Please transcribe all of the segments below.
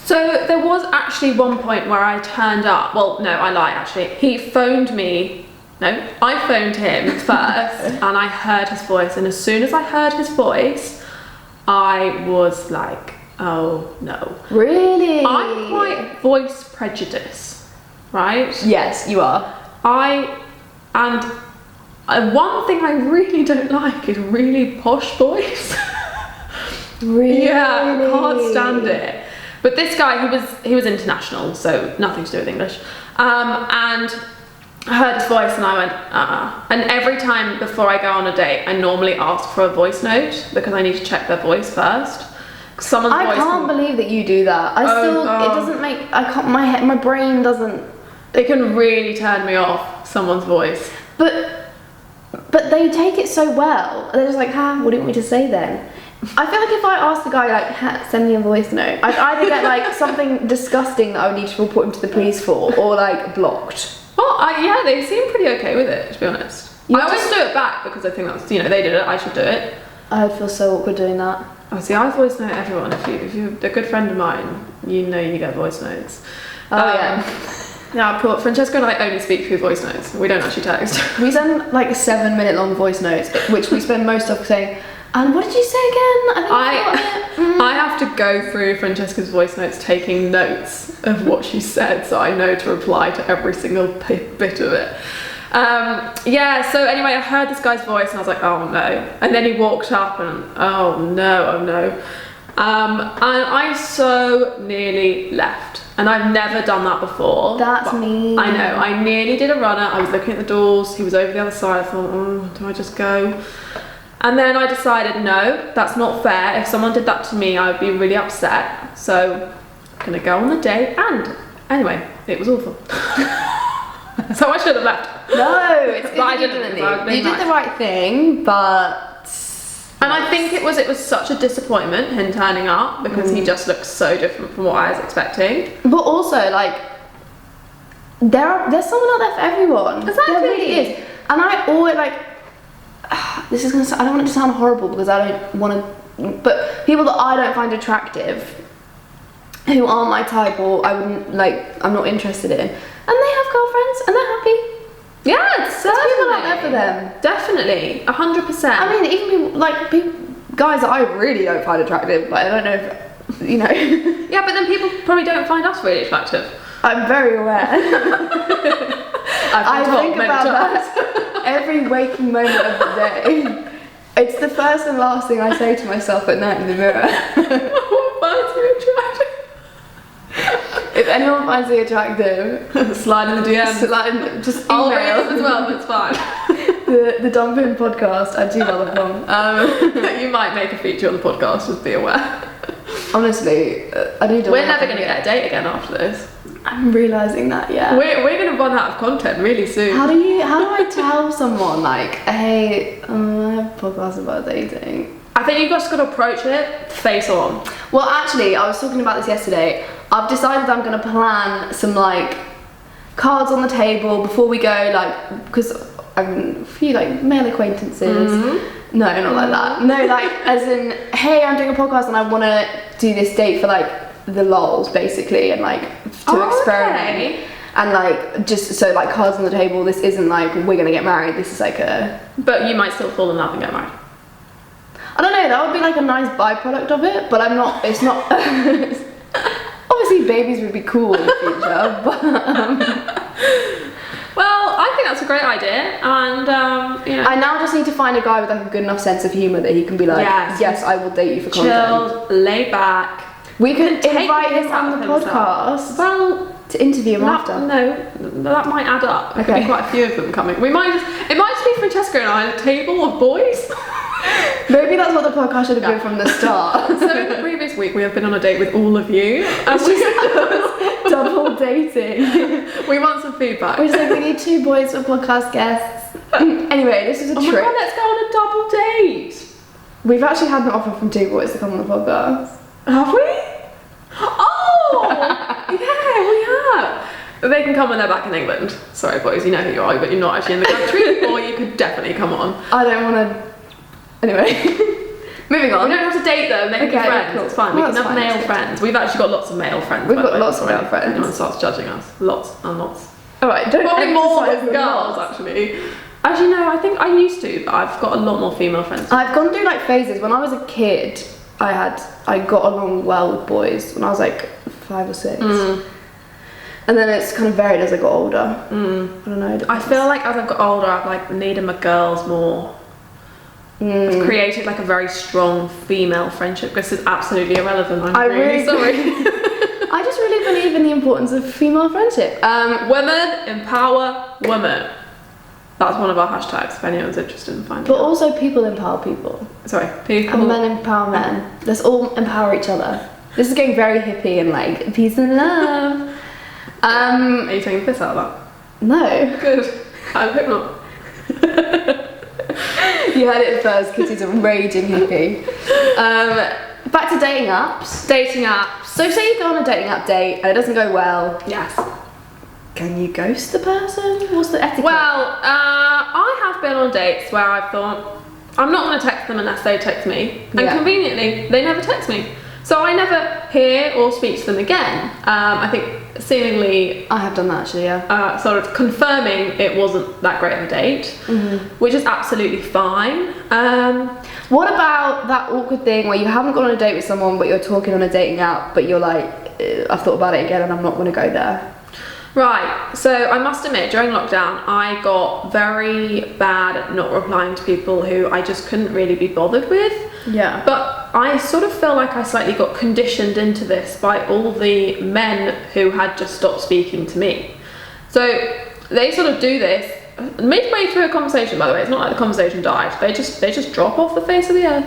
So there was actually one point where I turned up. Well, no, I lie actually. He phoned me. No, I phoned him first and I heard his voice. And as soon as I heard his voice, I was like, oh no. Really? I'm quite voice prejudice, right? Yes, you are. And one thing I really don't like is really posh boys. Really? Yeah, I can't stand it. But this guy, he was international, so nothing to do with English. And I heard his voice and I went, And every time before I go on a date, I normally ask for a voice note because I need to check their voice first. I can't believe that you do that. It doesn't make, I can't, my brain doesn't. It can really turn me off, someone's voice. But they take it so well. They're just like, what do you want me to say then? I feel like if I asked the guy, like, send me a voice note, I'd either get, like, something disgusting that I would need to report him to the police for, or, like, blocked. Well, yeah, they seem pretty okay with it, to be honest. I always do it back because I think that's, they did it, I should do it. I would feel so awkward doing that. Oh, see, I voice note everyone. If you're a good friend of mine, you get voice notes. Yeah. Yeah, Francesca and I only speak through voice notes. We don't actually text. We send, like, 7-minute long voice notes, which we spend most of saying, and what did you say again? I have to go through Francesca's voice notes taking notes of what she said so I know to reply to every single bit of it. So anyway, I heard this guy's voice and I was like, oh no. And then he walked up and oh no. And I so nearly left. And I've never done that before. That's me. I know, I nearly did a runner. I was looking at the doors, he was over the other side. I thought, do I just go? And then I decided, no, that's not fair. If someone did that to me, I would be really upset. So I'm gonna go on the date. And anyway, it was awful. So I should have left. No, it's good that you didn't leave. You did the right thing, but... And I think it was such a disappointment, him turning up, because he just looked so different from what I was expecting. But also, like, there's someone out there for everyone. Exactly. There really is. And I always, like... This is gonna sound, I don't want it to sound horrible because I don't want to, but people that I don't find attractive, who aren't my type or I wouldn't, like, I'm not interested in, and they have girlfriends and they're happy. Yeah, certainly. There's people out there for them. Definitely, 100%. I mean, even people, guys that I really don't find attractive, but I don't know if, Yeah, but then people probably don't find us really attractive. I'm very aware. I think about that every waking moment of the day. It's the first and last thing I say to myself at night in the mirror. What finds you attractive? If anyone finds me attractive, slide in the DMs. Just I'll email. read this as well, that's fine. the Dumping Podcast at gmail.com. You might make a feature on the podcast, just be aware. Honestly, I need to. We're never going to get a date again after this. I'm realising that, yeah. We're going to run out of content really soon. How do I tell someone, like, hey, I have a podcast about dating? I think you've just got to approach it face on. Well, actually, I was talking about this yesterday. I've decided I'm going to plan some, like, cards on the table before we go, like, because I have a few, like, male acquaintances. Mm-hmm. No, not like that. No, like, as in, hey, I'm doing a podcast and I want to do this date for, like, the lols, basically, and, like, to experiment. Okay. And, like, just so, like, cards on the table, this isn't, like, we're going to get married. This is, like, a... But you might still fall in love and get married. I don't know, that would be, like, a nice byproduct of it, but I'm not, it's not... Obviously, babies would be cool in the future, but... Well, I think that's a great idea, and I now just need to find a guy with, like, a good enough sense of humour that he can be like, yes, I will date you for content. Chilled, laid back. We could invite him on the podcast. Well, to interview him after. No, that might add up. There could be quite a few of them coming. It might just be Francesca and I at a table of boys. Maybe that's what the podcast should have been from the start. So in the previous week we have been on a date with all of you. And double dating. We want some feedback. We're just like, we need 2 boys for podcast guests. Anyway, this is a trick. Oh my god, let's go on a double date. We've actually had an offer from 2 boys to come on the podcast. Have we? Oh! Yeah, we have. They can come when they're back in England. Sorry boys, you know who you are, but you're not actually in the country, or you could definitely come on. I don't want to... Anyway. Moving on. We don't have to date them, they can be Okay, friends, cool. it's fine. Well, we can that's have fine, male that's good. friends. We've actually got lots of male friends. We've by got the way, lots of already. male friends. Anyone starts judging us. Lots and lots. Alright, don't Probably more emphasise than the girls, lots. actually. Actually, no, I think I used to, but I've got a lot more female friends. I've gone through like phases. When I was a kid, I got along well with boys when I was like 5 or 6. And then it's kind of varied as I got older. I don't know. I feel like as I've got older, I've like needed my girls more. I've created like a very strong female friendship. This is absolutely irrelevant. I'm really sorry. I just really believe in the importance of female friendship. Women empower women. That's one of our hashtags if anyone's interested in finding But out. also people empower people. Sorry, people. And men empower men. Let's all empower each other. This is getting very hippie and like peace and love. Are you taking the piss out of No. that? Good. I hope not. You heard it first because he's a raging hippie. Back to dating apps. Dating apps. So say you go on a dating app date and it doesn't go well. Yes. Can you ghost the person? What's the etiquette? Well, I have been on dates where I've thought, I'm not going to text them unless they text me. And Yeah. conveniently, they never text me. So I never hear or speak to them again. I think seemingly I have done that actually, yeah. sort of confirming it wasn't that great of a date, which is absolutely fine. What about that awkward thing where you haven't gone on a date with someone but you're talking on a dating app but you're like, I've thought about it again and I'm not going to go there? Right, so I must admit, during lockdown, I got very bad at not replying to people who I just couldn't really be bothered with. Yeah. But I sort of feel like I slightly got conditioned into this by all the men who had just stopped speaking to me. So they sort of do this midway through a conversation, by the way. It's not like the conversation died. They just drop off the face of the earth.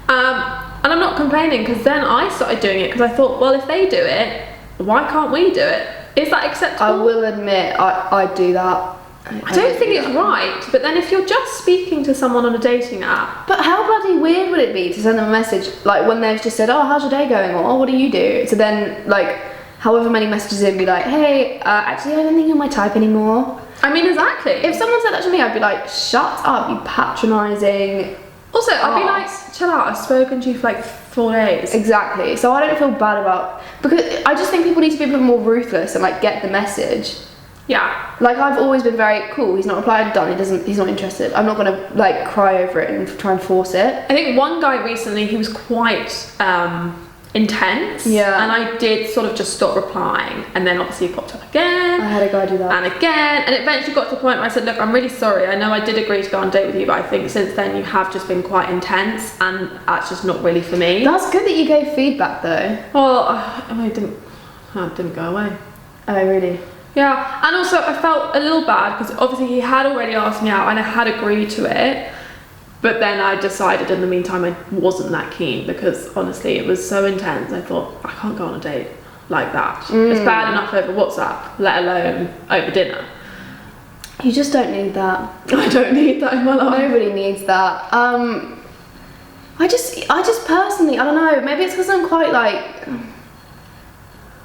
And I'm not complaining because then I started doing it because I thought, well, if they do it, why can't we do it? Is that acceptable? I will admit, I do that. I don't think it's right, but then if you're just speaking to someone on a dating app... But how bloody weird would it be to send them a message, like when they've just said, oh, how's your day going? Or, oh, what do you do? So then, like, however many messages in, be like, hey, actually, I don't think you're my type anymore. I mean, exactly. If someone said that to me, I'd be like, shut up, you patronising... Also, I'd be like, chill out, I've spoken to you for like 4 days. Exactly. So I don't feel bad about... Because I just think people need to be a bit more ruthless and, like, get the message. Yeah. Like, I've always been very cool. He's not replied, done. He's not interested. I'm not gonna like cry over it and try and force it. I think one guy recently, he was quite intense. Yeah. And I did sort of just stop replying, and then obviously he popped up again. I had a guy do that. And again, and it eventually got to the point where I said, look, I'm really sorry. I know I did agree to go on a date with you, but I think since then you have just been quite intense, and that's just not really for me. That's good that you gave feedback though. Well, it didn't go away. Oh, really? Yeah, and also I felt a little bad because obviously he had already asked me out and I had agreed to it, but then I decided in the meantime I wasn't that keen because honestly it was so intense. I thought, I can't go on a date like that. It's bad enough over WhatsApp, let alone over dinner. You just don't need that. I don't need that in my life. Nobody needs that. I just personally, I don't know, maybe it's because I'm quite like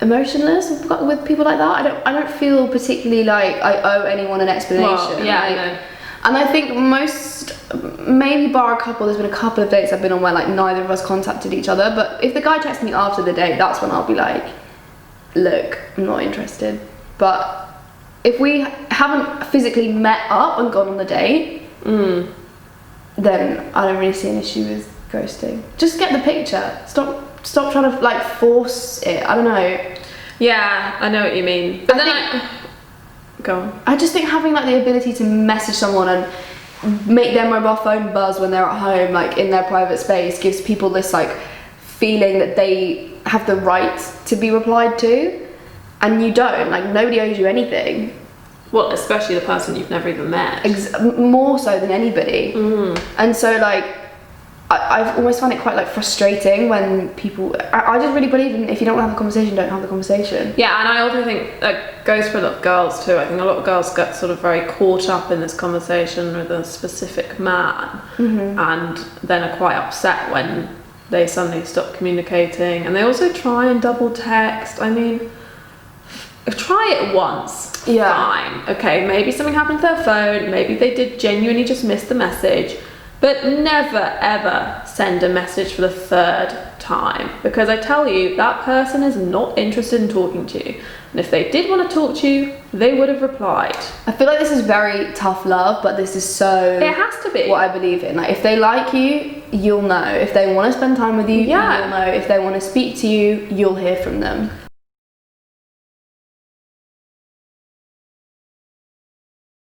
emotionless with people like that. I don't feel particularly like I owe anyone an explanation. Well, yeah, like, I know. And I think maybe bar a couple, there's been a couple of dates I've been on where like neither of us contacted each other, but if the guy texts me after the date, that's when I'll be like, look, I'm not interested. But if we haven't physically met up and gone on the date, then I don't really see an issue with ghosting. Just get the picture. Stop trying to like force it. I don't know. Yeah, I know what you mean. But go on. I just think having like the ability to message someone and make their mobile phone buzz when they're at home, like in their private space, gives people this like feeling that they have the right to be replied to, and you don't. Like nobody owes you anything. Well, especially the person you've never even met. More so than anybody. And so like I've almost found it quite like frustrating when people. I just really believe in if you don't want to have the conversation, don't have the conversation. Yeah, and I also think that goes for a lot of girls too. I think a lot of girls get sort of very caught up in this conversation with a specific man, and then are quite upset when they suddenly stop communicating. And they also try and double text. I mean, try it once. Yeah. Fine. Okay, maybe something happened to their phone. Maybe they did genuinely just miss the message. But never ever send a message for the third time, because I tell you, that person is not interested in talking to you. And if they did want to talk to you, they would have replied. I feel like this is very tough love, but this is so... It has to be. What I believe in. Like, if they like you, you'll know. If they want to spend time with you, Yeah. you'll know. If they want to speak to you, you'll hear from them.